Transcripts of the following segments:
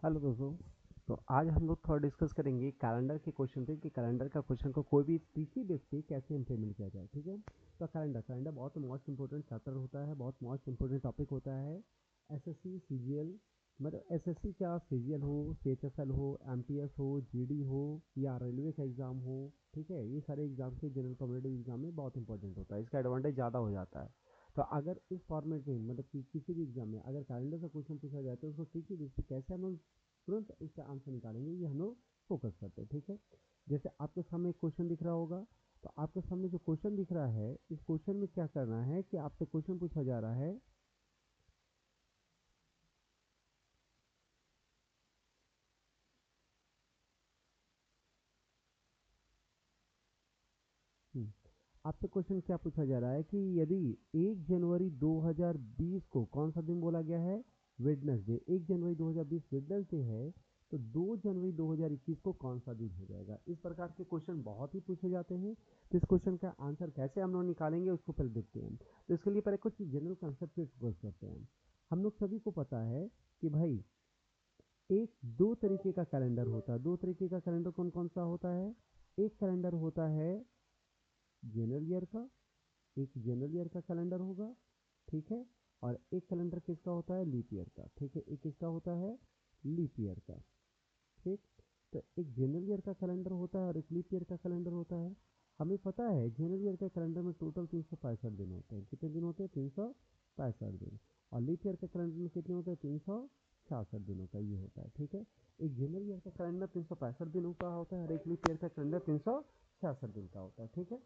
Hello दोस्तों। तो आज हम लोग थोड़ा डिस्कस करेंगे कैलेंडर के क्वेश्चन पे कि कैलेंडर का क्वेश्चन को कोई भी तीसरी बेस पे कैसे इम्प्लीमेंट किया जाए। ठीक है, तो कैलेंडर कैलेंडर बहुत मोस्ट इंपॉर्टेंट चैप्टर होता है, बहुत मोस्ट इंपॉर्टेंट टॉपिक होता है। एसएससी सीजीएल, मतलब एसएससी क्या सीजीएल हो, सीएचएसएल हो, एमटीएस हो, जीडी हो या रेलवे का एग्ज़ाम हो, ठीक है, ये सारे एग्जाम के जनरल कॉम्पिटिटिव एग्जाम में बहुत इंपॉर्टेंट होता है, इसका एडवांटेज ज़्यादा हो जाता है। तो अगर इस फॉर्मेट में मतलब कि किसी भी एग्जाम में अगर कैलेंडर का क्वेश्चन पूछा जाए तो उसको ठीक ही कैसे हम लोग तुरंत इसका आंसर निकालेंगे, ये हम लोग फोकस करते हैं। ठीक है, जैसे आपके सामने एक क्वेश्चन दिख रहा होगा, तो आपके सामने जो क्वेश्चन दिख रहा है, इस क्वेश्चन में क्या करना है कि आपसे क्वेश्चन पूछा जा रहा है हम्म, आपसे क्वेश्चन क्या पूछा जा रहा है कि यदि 1 जनवरी 2020 को कौन सा दिन बोला गया है, वेडनेसडे, 1 जनवरी 2020 वेडनेसडे है, तो 2 जनवरी 2021 को कौन सा दिन हो जाएगा। इस प्रकार के क्वेश्चन बहुत ही पूछे जाते हैं। तो इस क्वेश्चन का आंसर कैसे हम लोग निकालेंगे उसको पहले देखते हैं। तो इसके लिए पहले कुछ जनरल कंसेप्ट पे फोकस करते हैं। हम लोग सभी को पता है कि भाई एक दो तरीके का कैलेंडर होता है। दो तरीके का कैलेंडर कौन कौन सा होता है? एक कैलेंडर होता है जनरल ईयर का, एक जनरल ईयर का कैलेंडर होगा, ठीक है, और एक कैलेंडर किसका होता है, लीप ईयर का, ठीक है, एक किसका होता है, लीप ईयर का, ठीक। तो एक जनरल ईयर का कैलेंडर होता है और एक लीप ईयर का कैलेंडर होता है। हमें पता है जनरल ईयर का कैलेंडर में टोटल 365 दिन होते हैं। कितने दिन होते हैं? 365 दिन। और लीप ईयर के कैलेंडर में कितने होते हैं? 366 दिनों का ये होता है, ठीक है। एक जनरल ईयर का कैलेंडर 365 दिनों का होता है और एक लीप ईयर का कैलेंडर 366 दिन का होता है, ठीक है।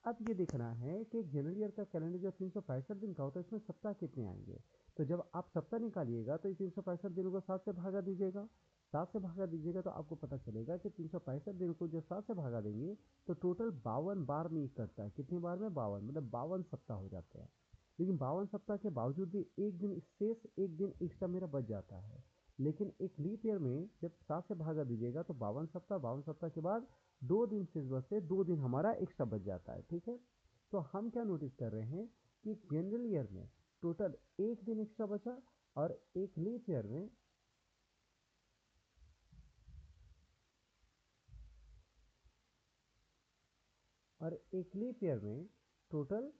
अब ये देखना है कि एक जनरल ईयर का कैलेंडर जो 365 दिन का होता है, इसमें सप्ताह कितने आएंगे। तो जब आप सप्ताह निकालिएगा तो ये 365 दिनों को 7 से भागा दीजिएगा। 7 से भागा दीजिएगा तो आपको पता चलेगा कि 365 दिन को जब 7 से भागा देंगे तो टोटल 52 बार में ये करता है। कितने बार में? 52, मतलब 52 सप्ताह हो जाते हैं। लेकिन 52 सप्ताह के बावजूद भी एक दिन शेष, एक दिन एक्स्ट्रा मेरा बच जाता है। लेकिन एक लीप ईयर में जब 7 से भागा दीजिएगा तो 52 सप्ताह, 52 सप्ताह के बाद 2 दिन शेष बचते, 2 दिन हमारा एक्स्ट्रा बच जाता है, ठीक है। तो हम क्या नोटिस कर रहे हैं कि जनरल ईयर में टोटल एक दिन एक्स्ट्रा बचा और एक लीप ईयर में टोटल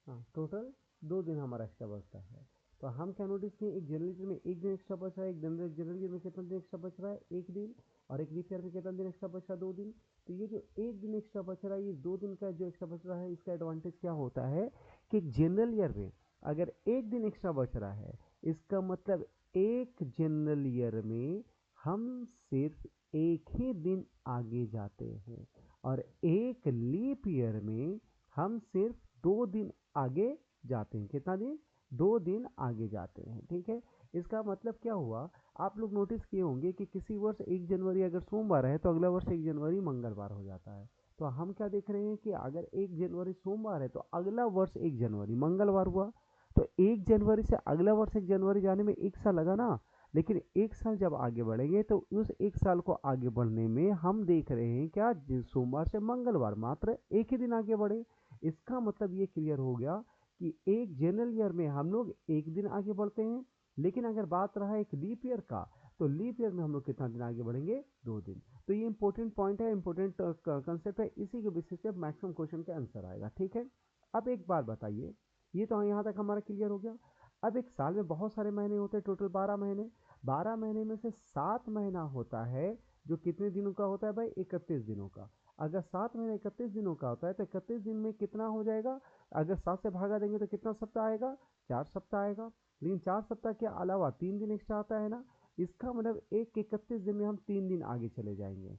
हाँ, टोटल 2 दिन हमारा एक्स्ट्रा बचता है। तो हम क्या नोटिस किए, एक जनरल ईयर में एक दिन एक्स्ट्रा बच रहा है, एक जनरल ईयर में कितना दिन एक्स्ट्रा बच रहा है, एक दिन, और एक लीप ईयर में कितना दिन एक्स्ट्रा बच रहा है, 2 दिन। तो ये जो एक दिन एक्स्ट्रा बच रहा है, ये 2 दिन का जो एक्स्ट्रा बच रहा है, इसका एडवांटेज क्या होता है कि जनरल ईयर में अगर एक दिन एक्स्ट्रा बच रहा है, इसका मतलब एक जनरल ईयर में हम सिर्फ एक ही दिन आगे जाते हैं और एक लीप ईयर में हम सिर्फ 2 दिन आगे जाते हैं। कितना दिन? 2 दिन आगे जाते हैं, ठीक है। इसका मतलब क्या हुआ, आप लोग नोटिस किए होंगे कि किसी वर्ष 1 जनवरी अगर सोमवार है तो अगला वर्ष 1 जनवरी मंगलवार हो जाता है। तो हम क्या देख रहे हैं कि अगर 1 जनवरी सोमवार है तो अगला वर्ष 1 जनवरी मंगलवार हुआ। तो 1 जनवरी से अगला वर्ष 1 जनवरी जाने में 1 साल लगा ना। लेकिन 1 साल जब आगे बढ़ेंगे तो उस 1 साल को आगे बढ़ने में हम देख रहे हैं क्या, सोमवार से मंगलवार मात्र एक ही दिन आगे बढ़े। इसका मतलब ये क्लियर हो गया कि एक जनरल ईयर में हम लोग एक दिन आगे बढ़ते हैं। लेकिन अगर बात रहा एक लीप ईयर का, तो लीप ईयर में हम लोग कितना दिन आगे बढ़ेंगे? 2 दिन। तो ये इंपॉर्टेंट पॉइंट है, इंपॉर्टेंट कंसेप्ट है, इसी के बेसिस पे मैक्सिमम क्वेश्चन का आंसर आएगा, ठीक है। अब एक बात बताइए, ये तो यहाँ तक हमारा क्लियर हो गया। अब एक साल में बहुत सारे महीने होते हैं, टोटल 12 महीने। 12 महीने में से 7 महीना होता है जो कितने दिनों का होता है भाई? 31 दिनों का। अगर 7 महीने 31 दिनों का होता है तो 31 दिन में कितना हो जाएगा? अगर 7 से भागा देंगे तो कितना सप्ताह आएगा? 4 सप्ताह आएगा। लेकिन 4 सप्ताह के अलावा 3 दिन एक्स्ट्रा आता है ना। इसका मतलब एक 31 दिन में हम 3 दिन आगे चले जाएंगे।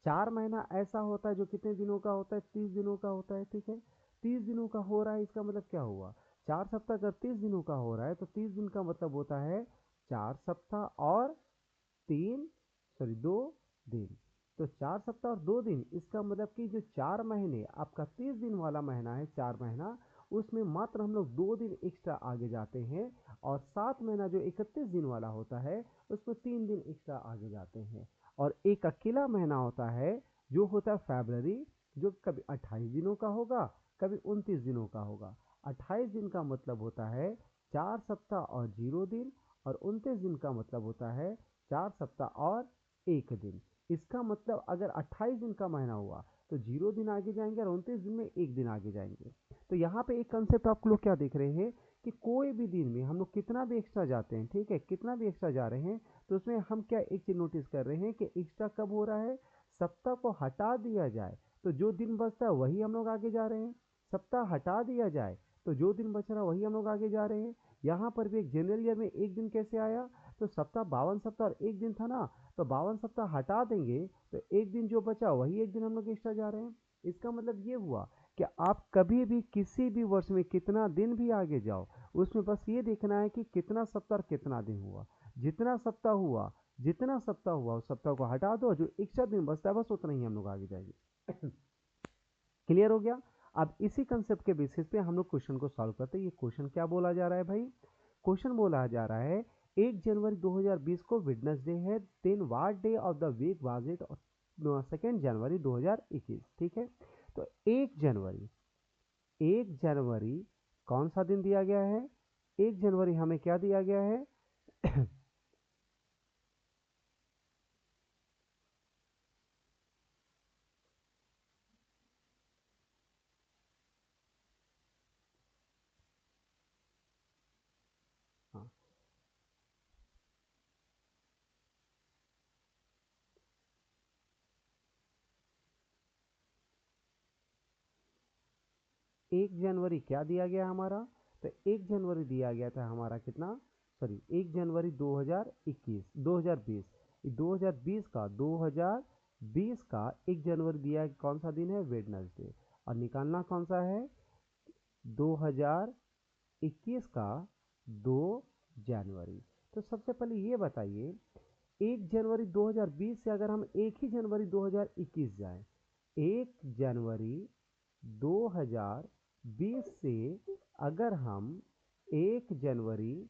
4 महीना ऐसा होता है जो कितने दिनों का होता है? 30 दिनों का होता है, ठीक है। 30 दिनों का हो रहा है, इसका मतलब क्या हुआ? 4 सप्ताह अगर 30 दिनों का हो रहा है तो 30 दिन का मतलब होता है 4 सप्ताह और 3, सॉरी 2 दिन। तो 4 सप्ताह और 2 दिन, इसका मतलब कि जो 4 महीने आपका 30 दिन वाला महीना है, 4 महीना, उसमें मात्र हम लोग 2 दिन एक्स्ट्रा आगे जाते हैं। और 7 महीना जो 31 दिन वाला होता है उसमें 3 दिन एक्स्ट्रा आगे जाते हैं। और एक अकेला महीना होता है जो होता है फरवरी, जो कभी 28 दिनों का होगा, कभी 29 दिनों का होगा। 28 दिन का मतलब होता है 4 सप्ताह और 0 दिन, और 29 दिन का मतलब होता है 4 सप्ताह और 1 दिन। इसका मतलब अगर 28 दिन का महीना हुआ तो 0 दिन आगे जाएंगे और 29 दिन में 1 दिन आगे जाएंगे। तो यहाँ पे एक कंसेप्ट आप लोग क्या देख रहे हैं कि कोई भी दिन में हम लोग कितना भी एक्स्ट्रा जाते हैं, ठीक है, कितना भी एक्स्ट्रा जा रहे हैं, तो उसमें हम क्या एक चीज नोटिस कर रहे हैं कि एक्स्ट्रा कब हो रहा है, सप्ताह को हटा दिया जाए तो जो दिन बचता है वही हम लोग आगे जा रहे हैं, सप्ताह हटा दिया जाए तो जो दिन बच रहा है वही हम लोग आगे जा रहे हैं। यहाँ पर भी एक जनरल ईयर में एक दिन कैसे आया, तो सप्ताह 52 सप्ताह और एक दिन था ना, तो 52 सप्ताह हटा देंगे तो एक दिन जो बचा वही एक दिन हम लोग एक्स्ट्रा जा रहे हैं। इसका मतलब ये हुआ कि आप कभी भी किसी भी वर्ष में कितना दिन भी आगे जाओ, उसमें बस ये देखना है कि कितना सप्ताह और कितना दिन हुआ। जितना सप्ताह हुआ, जितना सप्ताह हुआ उस सप्ताह को हटा दो, जो एक्स्ट्रा दिन बचता है बस उतना ही हम लोग आगे जाएंगे। क्लियर हो गया। अब इसी कंसेप्ट के बेसिस पे हम लोग क्वेश्चन को सॉल्व करते हैं। ये क्वेश्चन क्या बोला जा रहा है भाई, क्वेश्चन बोला जा रहा है 1 जनवरी 2020 को वेडनेसडे है, then what day of the week was it, 2 January 2021, ठीक है। तो 1 जनवरी, 1 जनवरी कौन सा दिन दिया गया है, 1 जनवरी हमें क्या दिया गया है हाँ, 1 जनवरी क्या दिया गया हमारा, तो 1 जनवरी दिया गया था हमारा कितना, सॉरी 1 जनवरी 2021, 2020, 2020 का 2020 का 1 जनवरी दिया कौन सा दिन है, वेडनेसडे। और निकालना कौन सा है, 2021 का 2 जनवरी। तो सबसे पहले ये बताइए, 1 जनवरी 2020 से अगर हम एक ही जनवरी 2021 जाएं, 1 जनवरी 2020 से अगर हम 1 जनवरी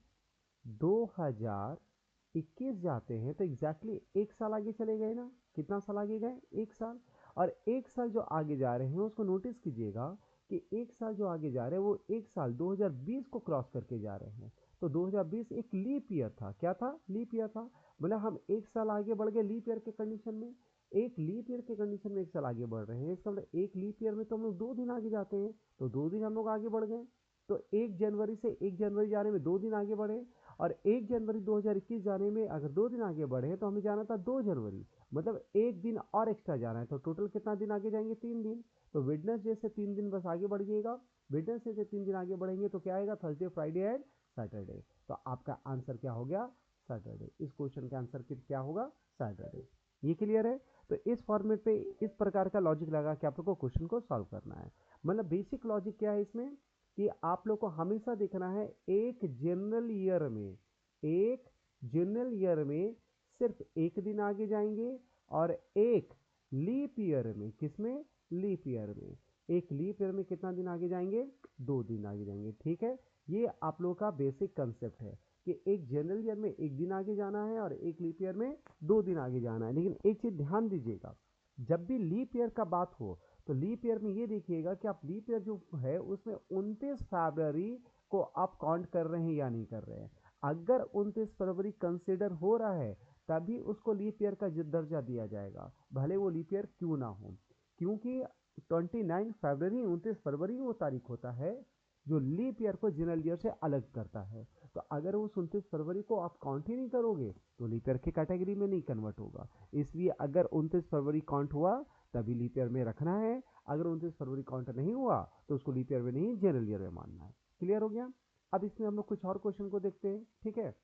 2021 जाते हैं तो एग्जैक्टली एक साल आगे चले गए ना, कितना साल आगे गए, एक साल। और एक साल जो आगे जा रहे हैं उसको नोटिस कीजिएगा कि एक साल जो आगे जा रहे हैं वो एक साल 2020 को क्रॉस करके जा रहे हैं। तो 2020 एक लीप ईयर था, क्या था, लीप ईयर था। मतलब हम एक साल आगे बढ़ गए लीप ईयर के कंडीशन में, एक लीप ईयर के कंडीशन में एक साल आगे बढ़ रहे हैं, इसका मतलब एक लीप ईयर में तो हम लोग 2 दिन आगे जाते हैं, तो 2 दिन हम लोग आगे बढ़ गए। तो 1 जनवरी से 1 जनवरी जाने में 2 दिन आगे बढ़े, और 1 जनवरी 2021 जाने में अगर 2 दिन आगे बढ़े तो हमें जाना था 2 जनवरी, मतलब एक दिन और एक्स्ट्रा जाना है, तो टोटल कितना दिन आगे जाएंगे, 3 दिन। तो वेडनेसडे से 3 दिन बस आगे बढ़ जाइएगा, वेडनेसडे से 3 दिन आगे बढ़ेंगे तो क्या आएगा, थर्सडे फ्राइडे एंड सैटरडे। तो आपका आंसर क्या हो गया, सैटरडे। इस क्वेश्चन का आंसर क्या होगा, सैटरडे। ये क्लियर है। तो इस फॉर्मेट पे इस प्रकार का लॉजिक लगा के आप लोग को क्वेश्चन को सॉल्व करना है। मतलब बेसिक लॉजिक क्या है इसमें कि आप लोग को हमेशा देखना है एक जनरल ईयर में, एक जनरल ईयर में सिर्फ एक दिन आगे जाएंगे, और एक लीप ईयर में, किसमें, लीप ईयर में, एक लीप ईयर में कितना दिन आगे जाएंगे, 2 दिन आगे जाएंगे, ठीक है। ये आप लोगों का बेसिक कंसेप्ट है कि एक जनरल ईयर में एक दिन आगे जाना है और एक लीप ईयर में 2 दिन आगे जाना है। लेकिन एक चीज ध्यान दीजिएगा, जब भी लीप ईयर का बात हो तो लीप ईयर में ये देखिएगा कि आप लीप ईयर जो है उसमें 29 फरवरी को आप काउंट कर रहे हैं या नहीं कर रहे हैं। अगर 29 फरवरी कंसिडर हो रहा है तभी उसको लीप ईयर का दर्जा दिया जाएगा, भले वो लीप ईयर क्यों ना हो। क्योंकि 29 फरवरी, 29 फरवरी वो तारीख होता है जो लीप ईयर को जनरल ईयर से अलग करता है। तो अगर उस 29 फरवरी को आप काउंट ही नहीं करोगे तो लीप ईयर की कैटेगरी में नहीं कन्वर्ट होगा। इसलिए अगर 29 फरवरी काउंट हुआ तभी लीप ईयर में रखना है, अगर 29 फरवरी काउंट नहीं हुआ तो उसको लीप ईयर में नहीं जनरल ईयर में मानना है। क्लियर हो गया। अब इसमें हम लोग कुछ और क्वेश्चन को देखते हैं, ठीक है।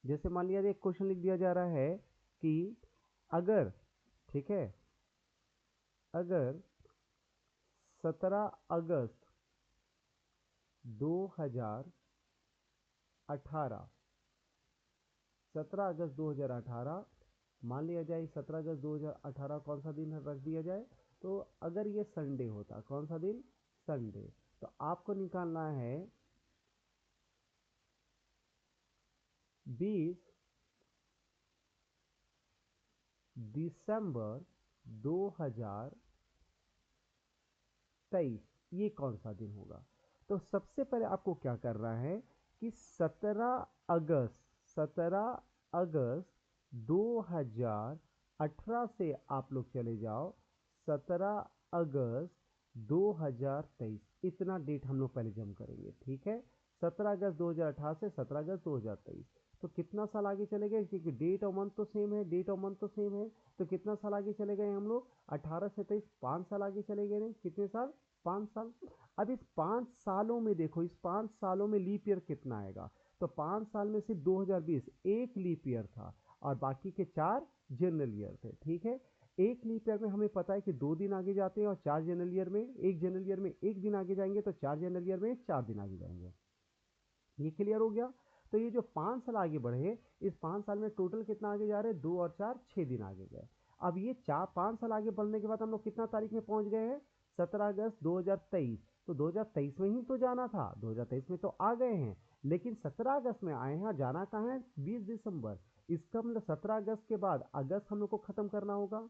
जैसे मान लिया एक क्वेश्चन लिख दिया जा रहा है कि अगर, ठीक है, अगर 17 अगस्त 2018, 17 अगस्त 2018 मान लिया जाए, 17 अगस्त 2018 कौन सा दिन रख दिया जाए, तो अगर ये संडे होता, कौन सा दिन, संडे, तो आपको निकालना है 20 दिसंबर 2023, ये कौन सा दिन होगा? तो सबसे पहले आपको क्या करना है कि 17 अगस्त, 17 अगस्त 2018 से आप लोग चले जाओ 17 अगस्त 2023, इतना डेट हम लोग पहले जम करेंगे, ठीक है। 17 अगस्त 2018 से 17 अगस्त 2023, तो कितना साल आगे चले गए, क्योंकि डेट और मंथ तो सेम है, डेट और मंथ तो सेम है, तो कितना साल आगे चले गए हम लोग? 18 से 23, 5 साल आगे चले गए। नहीं, कितने साल? 5 साल। अब इस 5 सालों में देखो, इस 5 सालों में लीप ईयर कितना आएगा? तो 5 साल में सिर्फ 2020 एक लीप ईयर था और बाकी के 4 जनरल ईयर थे, ठीक है। एक लीप ईयर में हमें पता है कि 2 दिन आगे जाते हैं और 4 जनरल ईयर में, एक जनरल ईयर में 1 दिन आगे जाएंगे, तो 4 जनरल ईयर में 4 दिन आगे जाएंगे। ये क्लियर हो गया? तो ये जो 5 साल आगे बढ़े, इस 5 साल में टोटल कितना आगे जा रहे हैं? 2 और 4 6 दिन आगे गए। अब ये 5 साल आगे बढ़ने के बाद हम लोग कितना तारीख में पहुंच गए हैं? 17 अगस्त 2023। तो 2023 में ही तो जाना था, 2023 में तो आ गए हैं, लेकिन 17 अगस्त में आए हैं, जाना कहाँ है? 20 दिसंबर। इसका मतलब 17 अगस्त के बाद अगस्त हम लोग को खत्म करना होगा,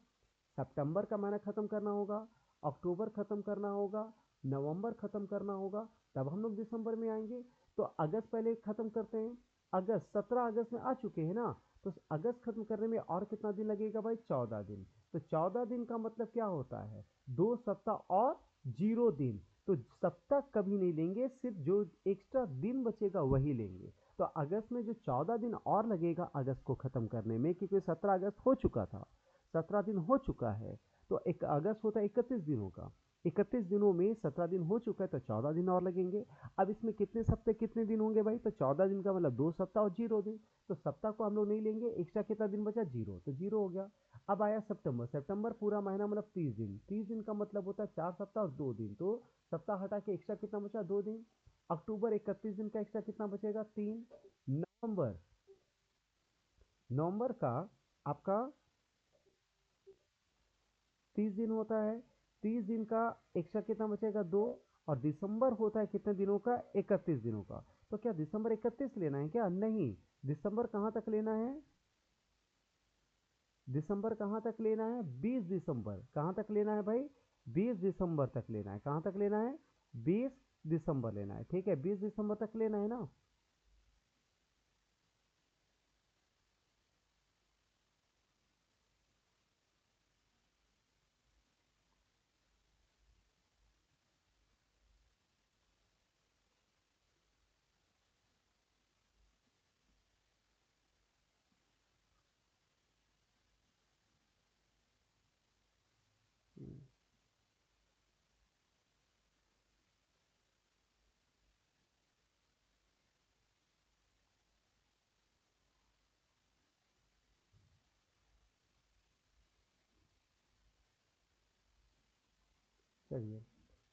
सितंबर का महीना खत्म करना होगा, अक्टूबर खत्म करना होगा, नवंबर खत्म करना होगा, तब हम लोग दिसंबर में आएंगे। तो अगस्त पहले खत्म करते हैं। अगस्त 17 अगस्त में आ चुके हैं ना, तो अगस्त खत्म करने में और कितना दिन लगेगा भाई? 14 दिन। तो 14 दिन का मतलब क्या होता है? 2 सप्ताह और 0 दिन। तो सप्ताह कभी नहीं लेंगे, सिर्फ जो एक्स्ट्रा दिन बचेगा वही लेंगे। तो अगस्त में जो 14 दिन और लगेगा अगस्त को खत्म करने में, क्योंकि 17 अगस्त हो चुका था, 17 दिन हो चुका है, तो एक अगस्त होता है 31 दिनों का, 31 दिनों में 17 दिन हो चुका है, तो 14 दिन और लगेंगे। अब इसमें कितने सप्ताह कितने दिन होंगे भाई? तो 14 दिन का मतलब 2 सप्ताह और 0 दिन। तो सप्ताह को हम लोग नहीं लेंगे, एक्स्ट्रा कितना दिन बचा? 0, तो 0 हो गया। अब आया सितंबर, सितंबर पूरा महीना मतलब 30 दिन, 30 दिन का मतलब होता है 4 सप्ताह और 2 दिन, तो सप्ताह हटा के एक्स्ट्रा कितना बचा? 2 दिन। अक्टूबर 31 दिन का एक्स्ट्रा कितना बचेगा? 3। नवंबर, नवंबर का आपका 30 दिन होता है, 30 दिन का एक्स्ट्रा कितना बचेगा? 2। और दिसंबर होता है कितने दिनों का? 31 दिनों का। तो क्या दिसंबर 31 लेना है क्या? नहीं। दिसंबर कहाँ तक लेना है? दिसंबर कहाँ तक लेना है? 20 दिसंबर। कहाँ तक लेना है भाई? 20 दिसंबर तक लेना है। कहाँ तक लेना है? 20 दिसंबर लेना है, ठीक है, 20 दिसंबर तक लेना है ना। हम्म, चलिए,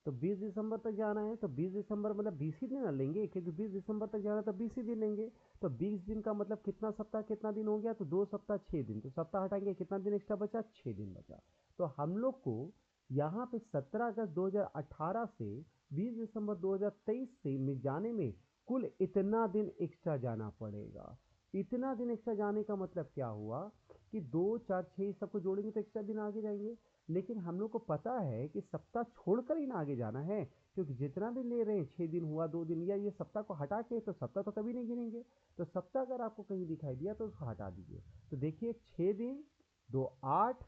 तो 20 दिसंबर तक जाना है, तो 20 दिसंबर मतलब 20 ही दिन ना लेंगे, क्योंकि 20 दिसंबर तक जाना है तो 20 ही दिन लेंगे। तो 20 दिन का मतलब कितना सप्ताह कितना दिन हो गया? तो 2 सप्ताह 6 दिन, तो सप्ताह हटाएंगे, कितना दिन एक्स्ट्रा बचा? 6 दिन बचा। तो हम लोग को यहाँ पे 17 अगस्त 2018 से 20 दिसंबर 2023 से में जाने में कुल इतना दिन एक्स्ट्रा जाना पड़ेगा। इतना दिन एक्स्ट्रा जाने का मतलब क्या हुआ कि 2 4 6 सबको जोड़ेंगे तो एक्स्ट्रा दिन आगे जाएंगे। लेकिन हम लोग को पता है कि सप्ताह छोड़कर ही ना आगे जाना है, क्योंकि जितना भी ले रहे हैं, 6 दिन हुआ, 2 दिन, या ये सप्ताह को हटा के, तो सप्ताह तो कभी नहीं गिनेंगे। तो सप्ताह अगर आपको कहीं दिखाई दिया तो उसको हटा दीजिए। तो देखिए, 6 दिन, 2 8,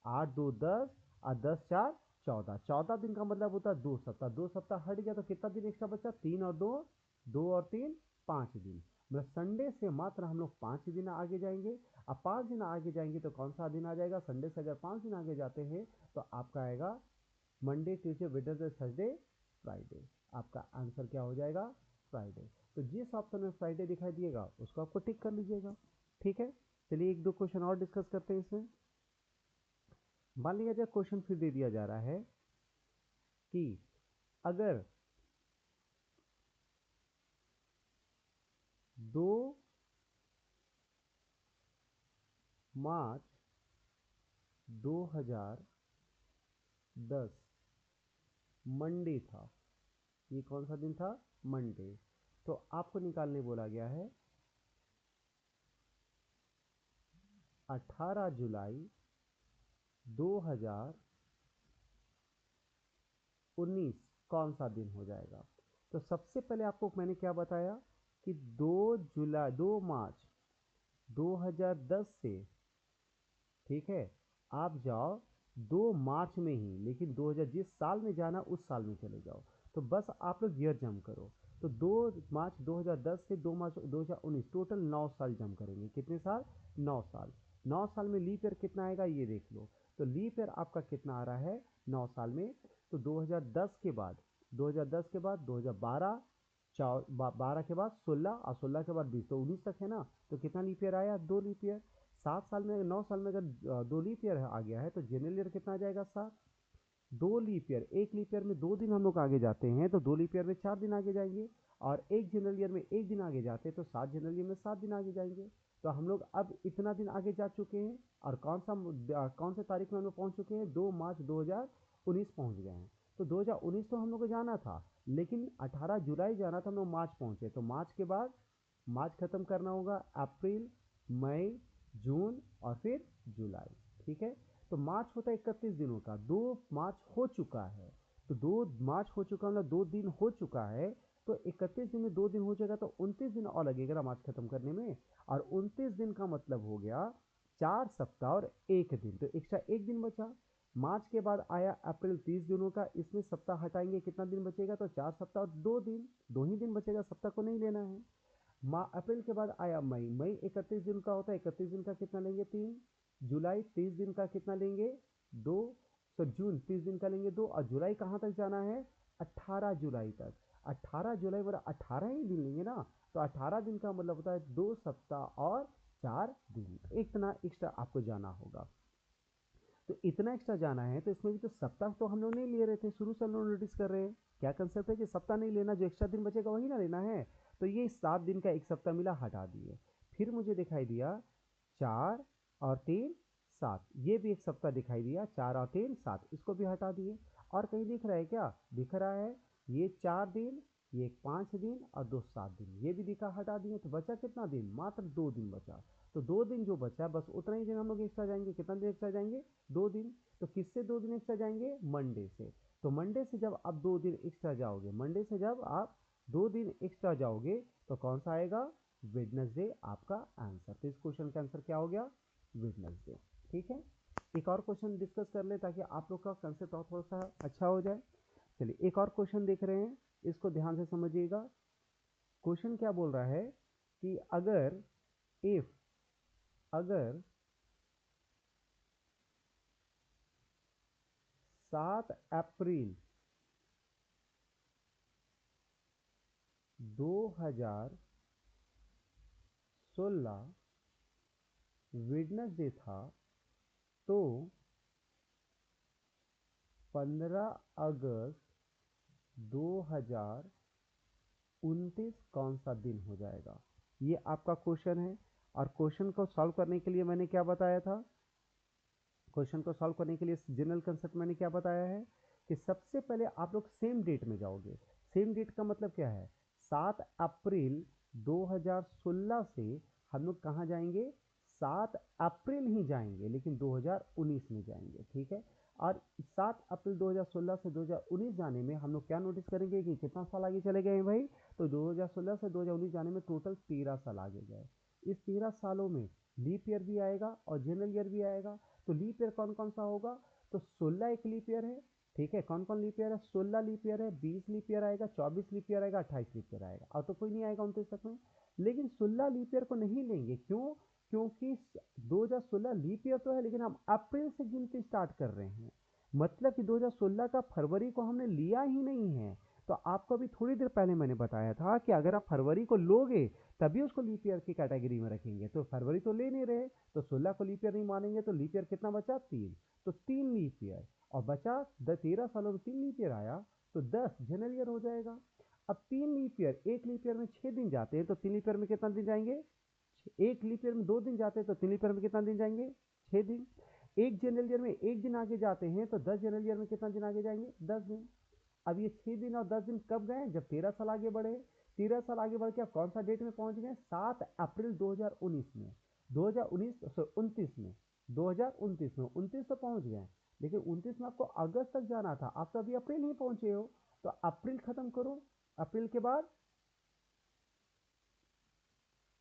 8 2 10, और 10 4 14, 14 दिन का मतलब होता है 2 सप्ताह। 2 सप्ताह हट गया तो कितना दिन एक्स्ट्रा बचा? 3 और 2, 2 और 3, 5 दिन। मतलब संडे से मात्र हम लोग 5 दिन आगे जाएंगे। अब 5 दिन आगे जाएंगे तो कौन सा दिन आ जाएगा? संडे से अगर 5 दिन आगे जाते हैं तो आपका आएगा Monday Tuesday Wednesday Thursday Friday. आपका आंसर क्या हो जाएगा? फ्राइडे। तो जिस ऑप्शन में फ्राइडे दिखाई दिएगा उसको आपको टिक कर लीजिएगा, ठीक है। चलिए, एक दो क्वेश्चन और डिस्कस करते हैं इसमें। मान लिया जाए क्वेश्चन फिर दे दिया जा रहा है कि अगर 2 मार्च 2010 मंडे था, ये कौन सा दिन था? मंडे। तो आपको निकालने बोला गया है 18 जुलाई 2019 कौन सा दिन हो जाएगा? तो सबसे पहले आपको मैंने क्या बताया कि 2 मार्च 2010 से, ठीक है, आप जाओ 2 मार्च में ही, लेकिन 2000 जिस साल में जाना उस साल में चले जाओ। तो बस आप लोग ईयर जंप करो। तो 2 मार्च 2010 से 2 मार्च 2019, टोटल 9 साल जंप करेंगे। कितने साल? 9 साल। 9 साल में लीप ईयर कितना आएगा ये देख लो। तो लीप ईयर आपका कितना आ रहा है 9 साल में? तो 2010 के बाद 2012, 12 के बाद 16, और 16 के बाद 20, तो 19 तक है ना। तो कितना लीप ईयर आया? 2 लीप ईयर। 7 साल में, 9 साल में अगर 2 लीप ईयर आ गया है तो जनरल ईयर कितना आ जाएगा? 7। 2 लीप ईयर, एक लीप ईयर में 2 दिन हम लोग आगे जाते हैं तो 2 लीप ईयर में 4 दिन आगे जाएंगे, और एक जनरल ईयर में 1 दिन आगे जाते हैं तो 7 जनरल ईयर में 7 दिन आगे जाएंगे। तो हम लोग अब इतना दिन आगे जा चुके हैं, और कौन से तारीख में हम लोग पहुंच चुके हैं? 2 मार्च 2019 पहुंच गए हैं। तो 2019 तो हम लोग को जाना था, लेकिन 18 जुलाई जाना था, हम लोग मार्च पहुंचे। तो मार्च के बाद मार्च खत्म करना होगा, अप्रैल, मई, जून और फिर जुलाई। ठीक है, तो मार्च होता है 31 दिनों का। 2 मार्च हो चुका है, तो 2 मार्च हो चुका, मतलब 2 दिन हो चुका है। तो 31 दिन में 2 दिन हो जाएगा, तो 29 दिन और लगेगा ना मार्च खत्म करने में। और 29 दिन का मतलब हो गया 4 सप्ताह और 1 दिन, तो एक्स्ट्रा 1 दिन बचा। मार्च के बाद आया अप्रैल, 30 दिनों का, इसमें सप्ताह हटाएंगे, कितना दिन बचेगा? तो 4 सप्ताह और 2 दिन, 2 ही दिन बचेगा, सप्ताह को नहीं लेना है। अप्रैल के बाद आया मई, मई 31 दिन का होता है, 31 दिन का कितना लेंगे? 3। जुलाई 30 दिन का कितना लेंगे? 2। तो जून 30 दिन का लेंगे 2, और जुलाई कहाँ तक जाना है? 18 जुलाई तक। 18 जुलाई बड़ा 18 ही दिन लेंगे ना, तो 18 दिन का मतलब होता है 2 सप्ताह और 4 दिन। इतना एक्स्ट्रा आपको जाना होगा। तो इतना एक्स्ट्रा जाना है, तो इसमें भी तो सप्ताह तो हम लोग नहीं ले रहे थे, शुरू से हम लोग नोटिस कर रहे हैं क्या कंसेप्ट है कि सप्ताह नहीं लेना, जो एक्स्ट्रा दिन बचेगा वही ना लेना है। तो ये 7 दिन का एक सप्ताह मिला, हटा दिए। फिर मुझे दिखाई दिया 4 और 3 7, ये भी एक सप्ताह दिखाई दिया, 4 और 3 7, इसको भी हटा दिए। और कहीं दिख रहा है क्या? दिख रहा है, ये 4 दिन, ये 5 दिन और 2 7 दिन, ये भी दिखा, हटा दिए। तो बचा कितना दिन? मात्र 2 दिन बचा। तो 2 दिन जो बचा, बस उतना ही दिन हम लोग एक्स्ट्रा जाएंगे। कितना दिन एक्स्ट्रा जाएंगे? 2 दिन। तो किससे 2 दिन एक्स्ट्रा जाएंगे? मंडे से। तो मंडे से जब आप 2 दिन एक्स्ट्रा जाओगे, मंडे से जब आप 2 दिन एक्स्ट्रा जाओगे, तो कौन सा आएगा? वेडनेसडे आपका आंसर। तो इस क्वेश्चन का आंसर क्या हो गया? वेडनेसडे। ठीक है, एक और क्वेश्चन डिस्कस कर ले ताकि आप लोग का कंसेप्ट और थोड़ा सा अच्छा हो जाए। चलिए एक और क्वेश्चन देख रहे हैं, इसको ध्यान से समझिएगा। क्वेश्चन क्या बोल रहा है कि अगर 7 अप्रैल 2016 वेडनेसडे था, तो 15 अगस्त 2029 कौन सा दिन हो जाएगा? ये आपका क्वेश्चन है। और क्वेश्चन को सॉल्व करने के लिए मैंने क्या बताया था? क्वेश्चन को सॉल्व करने के लिए जनरल कंसेप्ट मैंने क्या बताया है कि सबसे पहले आप लोग सेम डेट में जाओगे। सेम डेट का मतलब क्या है? 7 अप्रैल 2016 से हम लोग कहाँ जाएंगे? 7 अप्रैल ही जाएंगे, लेकिन 2019 में जाएंगे। ठीक है, और 7 अप्रैल 2016 से 2019 जाने में हम लोग क्या नोटिस करेंगे कि कितना साल आगे चले गए हैं भाई? तो 2016 से 2019 जाने में टोटल 13 साल आगे गए। इस 13 सालों में लीप ईयर भी आएगा और जनरल ईयर भी आएगा। तो लीप ईयर कौन कौन सा होगा? तो 16 एक लीप ईयर है। ठीक है, कौन कौन लीप ईयर है? 16 लीप ईयर है, 20 लीप ईयर आएगा, 24 लीप ईयर आएगा, 28 लीप ईयर आएगा, और तो कोई नहीं आएगा 29 तक में। लेकिन 16 लीप ईयर को नहीं लेंगे, क्यों? क्योंकि 2016 लीप ईयर तो है, लेकिन हम अप्रैल से गिनती स्टार्ट कर रहे हैं। मतलब कि 2016 का फरवरी को हमने लिया ही नहीं है। तो आपको अभी थोड़ी देर पहले मैंने बताया था कि अगर आप फरवरी को लोगे तभी उसको लीप ईयर की कैटेगरी में रखेंगे। तो फरवरी तो ले नहीं रहे, तो 16 को लीप ईयर नहीं मानेंगे, तो लीप ईयर कितना बचा? 3। तो 3 लीप ईयर, और बचा 13 सालों में 3 लीप ईयर आया, तो 10 जनरल ईयर हो जाएगा। अब 3 लीप ईयर, एक लीप ईयर में 6 दिन जाते हैं, तो 3 लीप ईयर में कितना दिन जाएंगे? एक लीप ईयर में 2 दिन जाते हैं, तो 3 लीप ईयर में कितना दिन जाएंगे? 6 दिन। एक जनरल ईयर में 1 दिन आगे जाते हैं, तो 10 जनरल ईयर में कितना दिन आगे जाएंगे? 10 दिन। अब ये 6 दिन और 10 दिन कब गए? जब 13 साल आगे बढ़े। 13 साल आगे बढ़ के आप कौन सा डेट में पहुंच गए? 7 अप्रैल 2019 में, 2019 29 में। 2029 में, 29 तो पहुंच गए, लेकिन 29 में आपको अगस्त तक जाना था, आप तो अभी अप्रैल ही पहुंचे हो। तो अप्रैल खत्म करो, अप्रैल के बाद,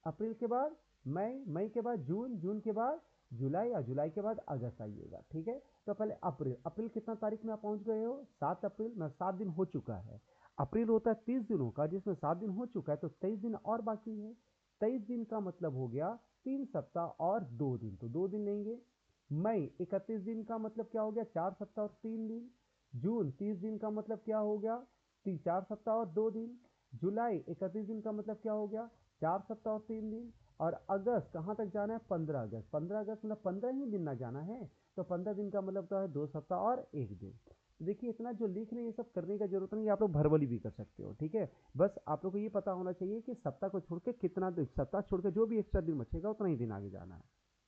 अप्रैल के बाद मई, मई के बाद जून, जून के बाद जुलाई, या जुलाई के बाद अगस्त आइएगा। ठीक है, तो पहले अप्रैल, अप्रैल कितना तारीख में आप पहुंच गए हो? 7 अप्रैल में, 7 दिन हो चुका है। अप्रैल होता है 30 दिनों का, जिसमें 7 दिन हो चुका है, तो 23 दिन और बाकी है। 23 दिन का मतलब हो गया 3 सप्ताह और 2 दिन, तो 2 दिन लेंगे। मई 31 दिन का मतलब क्या हो गया? 4 सप्ताह और 3 दिन। जून 30 दिन का मतलब क्या हो गया? 4 सप्ताह और 2 दिन। जुलाई 31 दिन का मतलब क्या हो गया? 4 सप्ताह और 3 दिन। और अगस्त कहाँ तक जाना है? 15 अगस्त, 15 अगस्त मतलब 15 ही दिन ना जाना है, तो 15 दिन का मतलब तो है 2 सप्ताह और 1 दिन। तो देखिए, इतना जो लिख रहे हैं ये सब करने का जरूरत नहीं, आप लोग भरवली भी कर सकते हो। ठीक है, बस आप लोग को ये पता होना चाहिए कि सप्ताह को छोड़ के कितना दिन, सप्ताह छोड़ के जो भी एक्स्ट्रा दिन बचेगा उतना ही दिन आगे जाना है।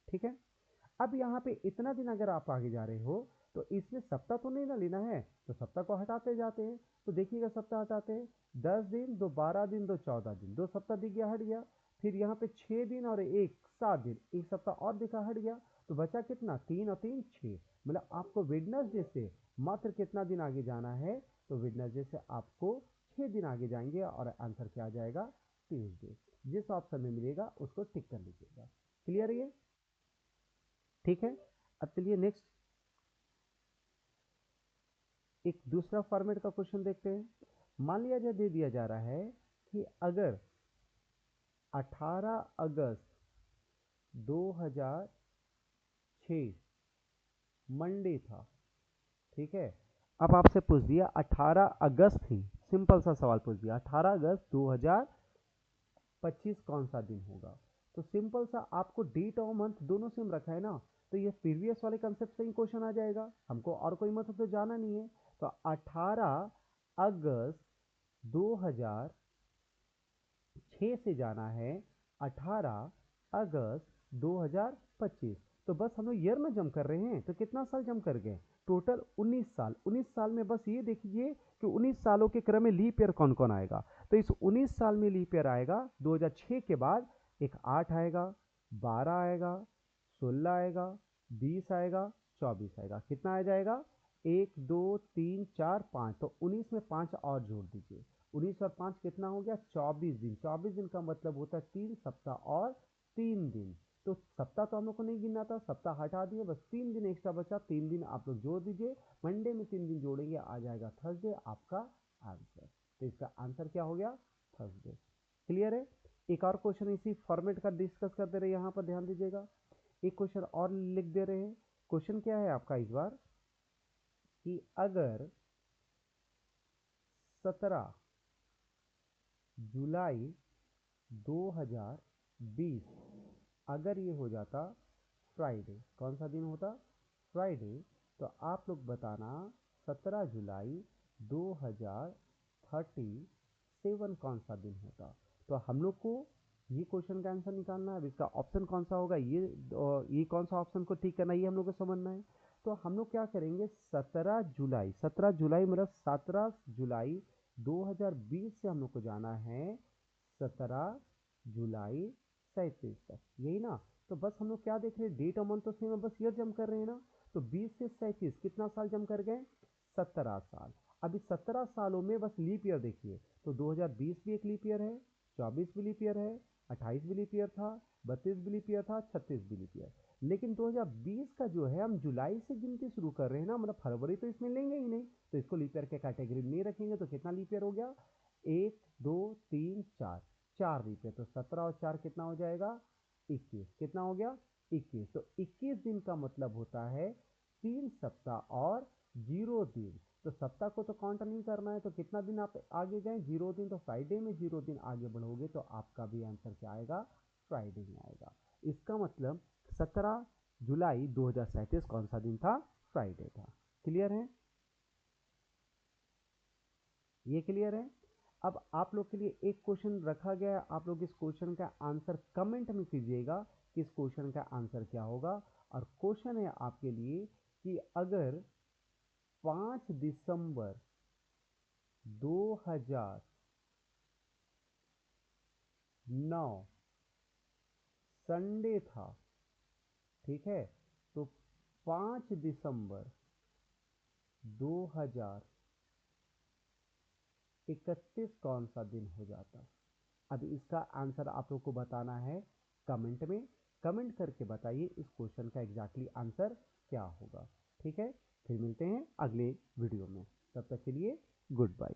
ठीक है, अब यहाँ पे इतना दिन अगर आप आगे जा रहे हो, तो इसमें सप्ताह तो नहीं ना लेना है, तो सप्ताह को हटाते जाते हैं। तो देखिएगा, सप्ताह हटाते हैं, 10 दिन, 2 12 दिन, 2 14 दिन, 2 सप्ताह दिख गया, हट गया। फिर यहाँ पे 6 दिन और एक 7 दिन, एक सप्ताह और दिखा, हट गया। तो बचा कितना? 3 और 3 6, मतलब आपको वेडनेसडे से मात्र कितना दिन आगे जाना है? तो वेडनेसडे से आपको 6 दिन आगे जाएंगे, और आंसर क्या आ जाएगा? ट्यूसडे। जिस ऑप्शन में मिलेगा उसको टिक कर लीजिएगा। क्लियर है ये? ठीक है, अब चलिए नेक्स्ट एक दूसरा फॉर्मेट का क्वेश्चन देखते हैं। मान लिया जाए, दे दिया जा रहा है कि अगर 18 अगस्त 2006 मंडे था, ठीक है, अब आपसे पूछ दिया 18 अगस्त ही, सिंपल सा सवाल पूछ दिया, 18 अगस्त 2025 कौन सा दिन होगा? तो सिंपल सा, आपको डेट और मंथ दोनों सेम रखा है ना, तो ये प्रीवियस वाले कंसेप्ट से ही क्वेश्चन आ जाएगा, हमको और कोई मंथ तो जाना नहीं है। तो 18 अगस्त 2006 से जाना है 18 अगस्त 2025। तो बस हम लोग ईयर में जम कर रहे हैं, तो कितना साल जम कर गए? टोटल 19 साल। 19 साल में बस ये देखिए कि 19 सालों के क्रम में लीप ईयर कौन कौन आएगा। तो इस 19 साल में लीप ईयर आएगा 2006 के बाद, एक 8 आएगा, 12 आएगा, 16 आएगा, 20 आएगा, 24 आएगा। कितना आ जाएगा? 1 2 3 4 5, तो 19 में 5 और जोड़ दीजिए। 19 और 5 कितना हो गया? 24 दिन। 24 दिन का मतलब होता है 3 सप्ताह और 3 दिन। तो सप्ताह तो हम लोग को नहीं गिनना था, सप्ताह हटा दिए, बस 3 दिन एक्स्ट्रा बचा, 3 दिन आप लोग जोड़ दीजिए। मंडे में 3 दिन जोड़ेंगे, आ जाएगा थर्सडे आपका आंसर। तो इसका आंसर क्या हो गया? थर्सडे। क्लियर है? एक और क्वेश्चन इसी फॉर्मेट का डिस्कस करते रहे, यहाँ पर ध्यान दीजिएगा। एक क्वेश्चन और लिख दे रहे हैं। क्वेश्चन क्या है आपका इस बार, कि अगर 17 जुलाई 2020 अगर ये हो जाता फ्राइडे, कौन सा दिन होता? फ्राइडे। तो आप लोग बताना 17 जुलाई 2037 कौन सा दिन होता? तो हम लोग को ये क्वेश्चन का आंसर निकालना है। अब इसका ऑप्शन कौन सा होगा, ये कौन सा ऑप्शन को ठीक करना है, ये हम लोग को समझना है। तो हम लोग क्या करेंगे, 17 जुलाई, 17 जुलाई मतलब 17 जुलाई 2020 से हम लोग को जाना है 17 जुलाई 37 तक, यही ना? तो बस हम लोग क्या देख रहे हैं, डेट और मंथ तो सेम है, बस ईयर जम कर रहे हैं ना। तो 20 से 37 कितना साल जम कर गए? 17 साल। अब इस 17 सालों में बस लीप ईयर देखिए, तो 2020 भी एक लीप ईयर है, 24 भी लीप ईयर है, 28 भी लीप ईयर था, 32 भी लीप ईयर था, 36 भी लीप ईयर। लेकिन 2020 का जो है, हम जुलाई से गिनती शुरू कर रहे हैं ना, मतलब फरवरी तो इसमें लेंगे ही नहीं, तो इसको लीप ईयर के कैटेगरी में नहीं रखेंगे। तो कितना लीप ईयर हो गया? 1 2 3 4, 4 लीप ईयर। तो 17 और 4 कितना हो जाएगा? 21। कितना हो गया? 21। तो 21 दिन का मतलब होता है 3 सप्ताह और 0 दिन। तो सप्ताह को तो काउंट नहीं करना है, तो कितना दिन आप आगे गए? 0 दिन। तो फ्राइडे में 0 दिन आगे बढ़ोगे तो आपका भी आंसर क्या आएगा? फ्राइडे में आएगा। इसका मतलब 17 जुलाई 2037 कौन सा दिन था? फ्राइडे था। क्लियर है? ये क्लियर है? अब आप लोग के लिए एक क्वेश्चन रखा गया है, आप लोग इस क्वेश्चन का आंसर कमेंट में कीजिएगा कि इस क्वेश्चन का आंसर क्या होगा। और क्वेश्चन है आपके लिए कि अगर 5 दिसंबर 2009 संडे था, ठीक है, 5 दिसंबर 2031 कौन सा दिन हो जाता? अब इसका आंसर आप लोग को बताना है कमेंट में। कमेंट करके बताइए इस क्वेश्चन का एग्जैक्टली आंसर क्या होगा। ठीक है, फिर मिलते हैं अगले वीडियो में, तब तक के लिए गुड बाय।